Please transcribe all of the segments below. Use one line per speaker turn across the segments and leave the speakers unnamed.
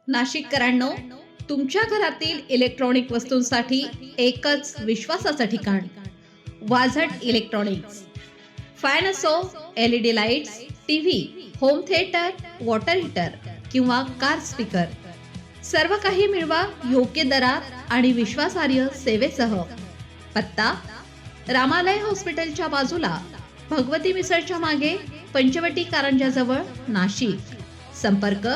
नाशिककरांनो, तुमच्या घरातील इलेक्ट्रॉनिक वस्तूंसाठी एकच विश्वासाचं ठिकाण, वाझट इलेक्ट्रॉनिक्स. फॅन असो, LED lights, TV, home theatre, water heater किंवा कार स्पीकर, सर्व काही मिळवा योग्य दरात आणि विश्वासार्ह सेवेसह. पत्ता: रामालय हॉस्पिटलच्या बाजूला, भगवती मिसळच्या मागे, पंचवटी कारंजाजवळ, नाशिक. संपर्क: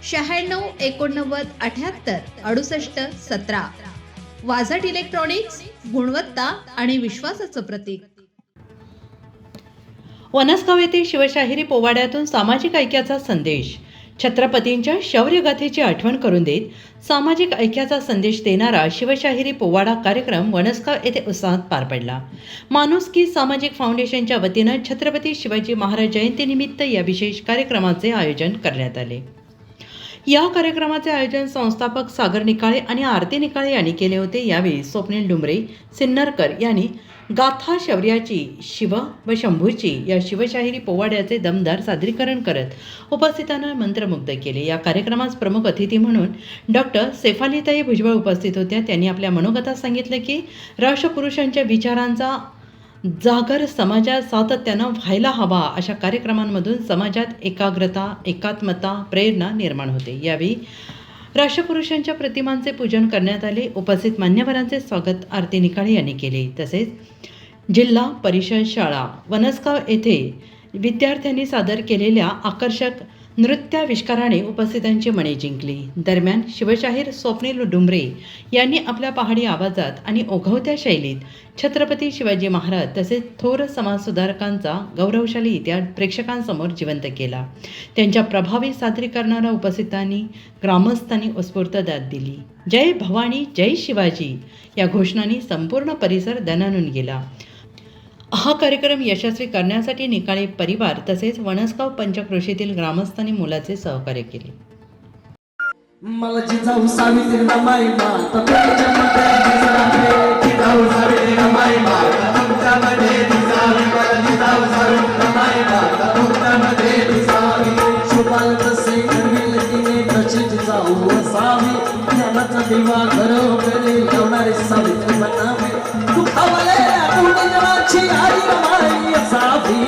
96 89 78 68 17. वाझट इलेक्ट्रॉनिक्स, गुणवत्ता आणि विश्वासाचं प्रतीक.
वनसगाव येथे शिवशाहिरी पोवाड्यातून सामाजिक ऐक्याचा संदेश. छत्रपतींच्या शौर्यगाथेची आठवण करून देत सामाजिक ऐक्याचा संदेश देणारा शिवशाहिरी पोवाडा कार्यक्रम वनसगाव येथे उत्साहात पार पडला. माणुसकी सामाजिक फाउंडेशनच्या वतीनं छत्रपती शिवाजी महाराज जयंतीनिमित्त या विशेष कार्यक्रमाचे आयोजन करण्यात आले. या कार्यक्रमाचे आयोजन संस्थापक सागर निकाळे आणि आरती निकाळे यांनी केले होते. यावेळी स्वप्नील डुमरे सिन्नरकर यांनी गाथा शौर्याची, शिव व शंभूची या शिवशाहिरी पोवाड्याचे दमदार सादरीकरण करत उपस्थितांना मंत्रमुग्ध केले. या कार्यक्रमास प्रमुख अतिथी म्हणून डॉक्टर सेफालीताई भुजबळ उपस्थित होत्या. त्यांनी आपल्या मनोगतात सांगितलं की राष्ट्रपुरुषांच्या विचारांचा जागर समाजात सातत्यानं व्हायला हवा. अशा कार्यक्रमांमधून समाजात एकाग्रता, एकात्मता, प्रेरणा निर्माण होते. यावेळी राष्ट्रपुरुषांच्या प्रतिमांचे पूजन करण्यात आले. उपस्थित मान्यवरांचे स्वागत आरती निकाळे यांनी केले. तसेच जिल्हा परिषद शाळा वनसगाव येथे विद्यार्थ्यांनी सादर केलेल्या आकर्षक नृत्याविष्काराने उपस्थितांची मने जिंकली. दरम्यान शिवशाहीर स्वप्नील डुमरे यांनी आपल्या पहाडी आवाजात आणि ओघवत्या शैलीत छत्रपती शिवाजी महाराज तसेच थोर समाजसुधारकांचा गौरवशाली इतिहास प्रेक्षकांसमोर जिवंत केला. त्यांच्या प्रभावी सादरीकरणाला उपस्थितांनी, ग्रामस्थांनी उत्स्फूर्त दाद दिली. जय भवानी, जय शिवाजी या घोषणांनी संपूर्ण परिसर दणाणून गेला. हा कार्यक्रम यशस्वी करण्यासाठी निकाळे परिवार तसेच वनसगाव पंचक्रोशीतील ग्रामस्थांनी मोलाचे सहकार्य केले.
मला जिजाऊ सावित्री रमाई माता तुमच्यामध्ये जिजाऊ सावित्री रमाई माता तुमच्यामध्ये जिजाऊ मला जिजाऊ सावित्री रमाई माता तुमच्यामध्ये जिजाऊ शुभाल तसे करविल तिने तशी जिजाऊ असावी ज्ञानाचा दिवा घरोघरी लावणारी सावित्री बनावी दुखावले जनाची आई रमाई असावी.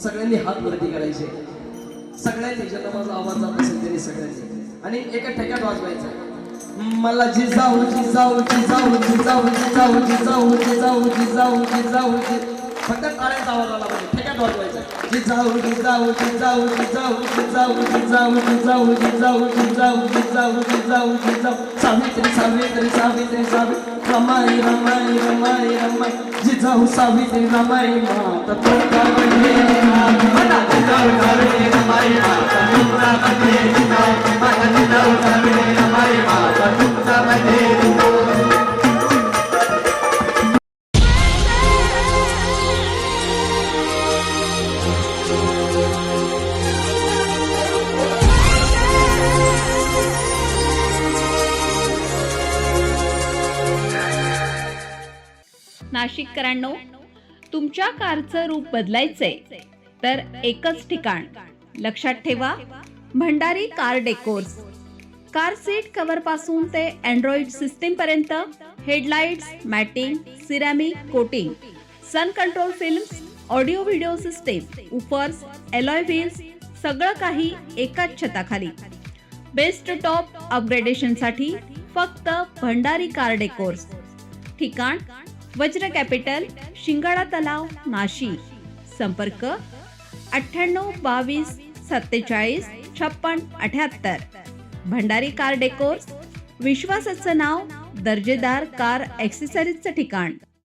सगळ्यांनी हात वरती करायचे, सगळ्यांनी ज्यांना माझा आवाज जात असेल त्यांनी सगळ्यांनी आणि एका ठेक्यात वाजवायचं. मला जिजाऊ जिजाऊ जिजाऊ जिजाऊ जिजाऊ जिजाऊ जिजाऊ जिजाऊ जिजाऊ फक्त टाळ्यांचा आवाज आला पाहिजे, ठेक्यात वाजवायचं. जिजाऊ जिजाऊ जिजाऊ जिजाऊ जिजाऊ जिजाऊ जिजाऊ जिजाऊ जिजाऊ जिजाऊ जिजाऊ जिजाऊ सावित्री सावित्री सावित्री सावित्री रमाई रमाई रमाई रमाई जिजाऊ सावित्री रमाई माता तुमच्यामध्ये जिजाऊ सावित्री रमाई माता तुमच्यामध्ये जिजाऊ माता जिजाऊ सावित्री रमाई माता तुमच्यामध्ये.
नाशिककरांनो, तुमच्या कारचं रूप बदलायचंय तर एकच ठिकाण. लक्षात ठेवा, Bhandari car decors. Car seat cover पासून ते अँड्रॉइड सिस्टीम पर्यंत, headlights, matting, ceramic coating, sun control films, audio video system, woofers, alloy wheels, सगळं काही एकाच छताखाली. बेस्ट टॉप अपग्रेडेशनसाठी फक्त भंडारी कार डेकोर्स. ठिकाण: वज्र कॅपिटल, शिंगाडा तलाव, नाशिक. संपर्क: 98 22 47 56 78. भंडारी कार डेकोर्स, विश्वासाचं नाव, दर्जेदार कार ॲक्सेसरीजचं ठिकाण.